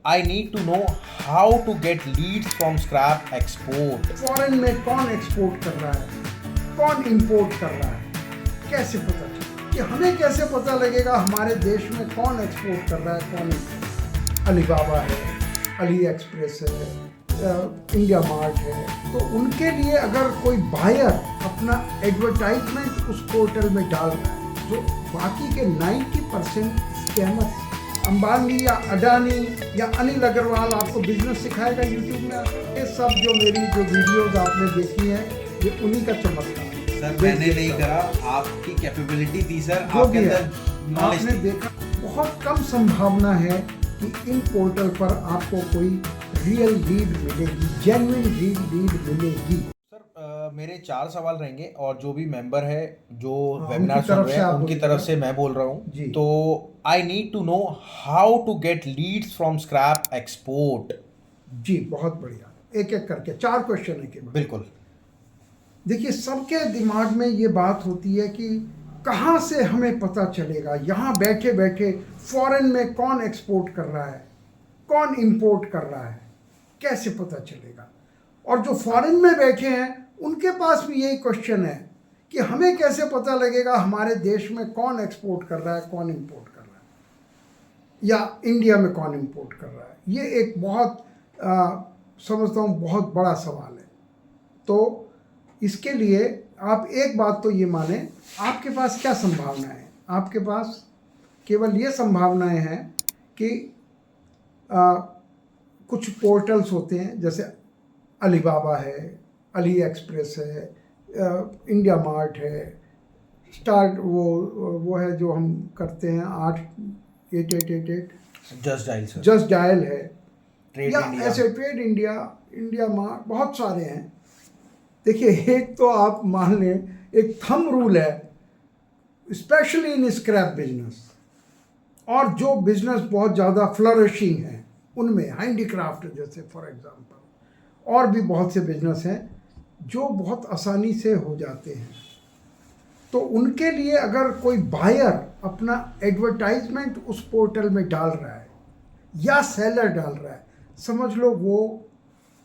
I need to know how to get leads from scrap export. Foreign में कौन export कर रहा है, कौन इंपोर्ट कर रहा है, कैसे पता चले कि हमें कैसे पता लगेगा हमारे देश में कौन एक्सपोर्ट कर रहा है, कौन अलीबाबा है, अली एक्सप्रेस है, इंडिया मार्ट है। तो उनके लिए अगर कोई बायर अपना एडवर्टाइजमेंट उस पोर्टल में डाल रहा है, जो बाकी के 90% स्कैमर्स, अंबानी या अडानी या अनिल अग्रवाल आपको बिजनेस सिखाएगा यूट्यूब में। ये सब जो मेरी जो वीडियोस आपने देखी हैं, ये उन्हीं का चमत्कार है। सर मैंने नहीं करा, आपकी कैपेबिलिटी थी सर, जो आपके भी है, अंदर नॉलेज आपने देखा बहुत कम संभावना है कि इन पोर्टल पर आपको कोई रियल लीड मिलेगी, जेन्युइन लीड मिलेगी। सर मेरे 4 सवाल रहेंगे और जो भी मेंबर है जो हाँ, वेबिनार उनकी सुन तरफ रहे से हैं आप उनकी बोलिए। तरफ से मैं बोल रहा हूँ। जी। तो I need to know how to get leads from scrap export. जी बहुत बढ़िया, एक एक करके 4 क्वेश्चन है केवल। बिल्कुल। देखिए, सबके दिमाग में ये बात होती है कि कहाँ से हमें पता चलेगा यहाँ बैठे बैठे फॉरेन में कौन एक्सपोर्ट कर रहा है, कौन इंपोर्ट कर रहा है, कैसे पता चलेगा। और जो फॉरेन में बैठे हैं उनके पास भी यही क्वेश्चन है कि हमें कैसे पता लगेगा हमारे देश में कौन एक्सपोर्ट कर रहा है, कौन इंपोर्ट कर रहा है, या इंडिया में कौन इंपोर्ट कर रहा है। ये एक बहुत समझता हूँ बहुत बड़ा सवाल है। तो इसके लिए आप एक बात तो ये माने, आपके पास क्या संभावनाएं हैं। आपके पास केवल ये संभावनाएं हैं कि कुछ पोर्टल्स होते हैं, जैसे अलीबाबा है, अली एक्सप्रेस है, इंडिया मार्ट है, स्टार्ट वो है जो हम करते हैं 8888 जस्ट डायल है, ट्रेड या इंडिया। ऐसे ट्रेड इंडिया, इंडिया मार्ट, बहुत सारे हैं। देखिए, एक तो आप मान लें, एक थंब रूल है स्पेशली इन स्क्रैप बिजनेस, और जो बिजनेस बहुत ज़्यादा फ्लरिशिंग है उनमें, हैंडीक्राफ्ट जैसे फॉर एग्जांपल, और भी बहुत से बिजनेस हैं जो बहुत आसानी से हो जाते हैं। तो उनके लिए अगर कोई बायर अपना एडवर्टाइजमेंट उस पोर्टल में डाल रहा है या सेलर डाल रहा है, समझ लो वो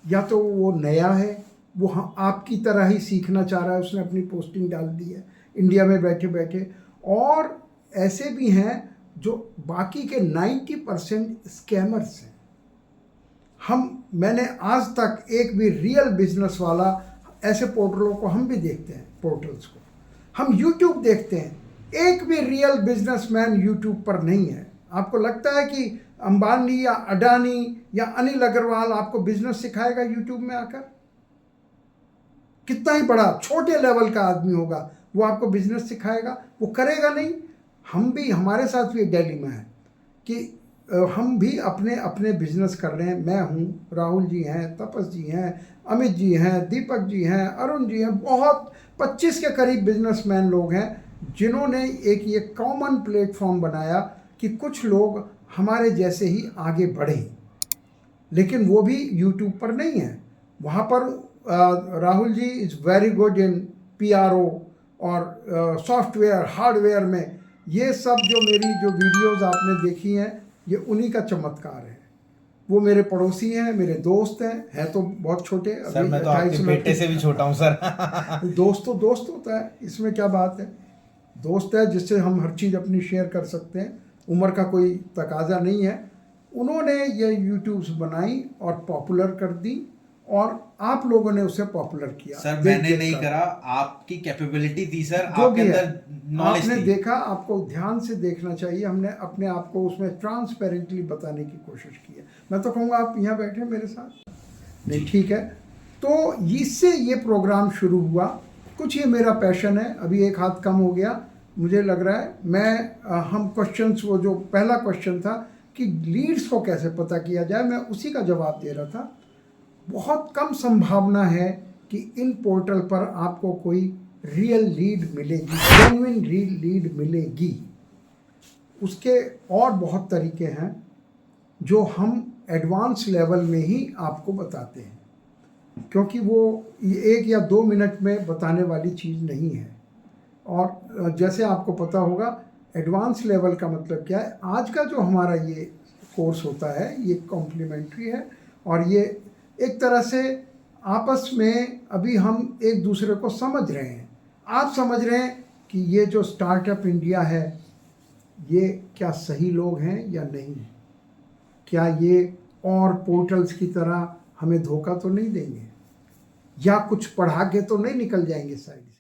या तो वो नया है, वो आपकी तरह ही सीखना चाह रहा है, उसने अपनी पोस्टिंग डाल दी है इंडिया में बैठे बैठे, और ऐसे भी हैं जो बाकी के 90% स्कैमर्स हैं। मैंने आज तक एक भी रियल बिजनेस वाला, ऐसे पोर्टलों को हम भी देखते हैं, पोर्टल्स को हम यूट्यूब देखते हैं, एक भी रियल बिजनेसमैन यूट्यूब पर नहीं है। आपको लगता है कि अंबानी या अडानी या अनिल अग्रवाल आपको बिजनेस सिखाएगा यूट्यूब में आकर? कितना ही बड़ा छोटे लेवल का आदमी होगा, वो आपको बिजनेस सिखाएगा? वो करेगा नहीं। हम भी, हमारे साथ भी दिल्ली में है कि हम भी अपने अपने बिजनेस कर रहे हैं। मैं हूँ, राहुल जी हैं, तपस जी हैं, अमित जी हैं, दीपक जी हैं, अरुण जी हैं, बहुत 25 के करीब बिजनेसमैन लोग हैं जिन्होंने एक ये कॉमन प्लेटफॉर्म बनाया कि कुछ लोग हमारे जैसे ही आगे बढ़ें। लेकिन वो भी यूट्यूब पर नहीं है। वहाँ पर Rahul ji is very good in PRO और सॉफ्टवेयर हार्डवेयर में। ये सब जो मेरी जो वीडियोस आपने देखी हैं, ये उन्हीं का चमत्कार है। वो मेरे पड़ोसी हैं, मेरे दोस्त हैं तो बहुत छोटे, सर मैं तो आपके बेटे से भी छोटा हूँ सर। दोस्त तो दोस्त होता है, इसमें क्या बात है। दोस्त है जिससे हम हर चीज़ अपनी शेयर कर सकते हैं, उम्र का कोई तकाजा नहीं है। उन्होंने ये यूट्यूब्स बनाई और पॉपुलर कर दी, और आप लोगों ने उसे पॉपुलर किया। सर मैंने नहीं करा, आपकी कैपेबिलिटी थी सर, जो आपके भी है, अंदर नॉलेज आपने थी। देखा, आपको ध्यान से देखना चाहिए। हमने अपने आप को उसमें ट्रांसपेरेंटली बताने की कोशिश की है। मैं तो कहूँगा आप यहाँ बैठे मेरे साथ, नहीं ठीक है। तो इससे ये प्रोग्राम शुरू हुआ। कुछ ये मेरा पैशन है, अभी एक हाथ कम हो गया मुझे लग रहा है। हम क्वेश्चंस, वो जो पहला क्वेश्चन था कि लीड्स को कैसे पता किया जाए, मैं उसी का जवाब दे रहा था। बहुत कम संभावना है कि इन पोर्टल पर आपको कोई रियल लीड मिलेगी, जेन्युइन लीड मिलेगी। उसके और बहुत तरीके हैं जो हम एडवांस लेवल में ही आपको बताते हैं, क्योंकि वो 1 या 2 मिनट में बताने वाली चीज़ नहीं है। और जैसे आपको पता होगा, एडवांस लेवल का मतलब क्या है। आज का जो हमारा ये कोर्स होता है, ये कॉम्प्लीमेंट्री है और ये एक तरह से आपस में अभी हम एक दूसरे को समझ रहे हैं। आप समझ रहे हैं कि ये जो स्टार्टअप इंडिया है ये क्या सही लोग हैं या नहीं, क्या ये और पोर्टल्स की तरह हमें धोखा तो नहीं देंगे या कुछ पढ़ा के तो नहीं निकल जाएंगे साइड।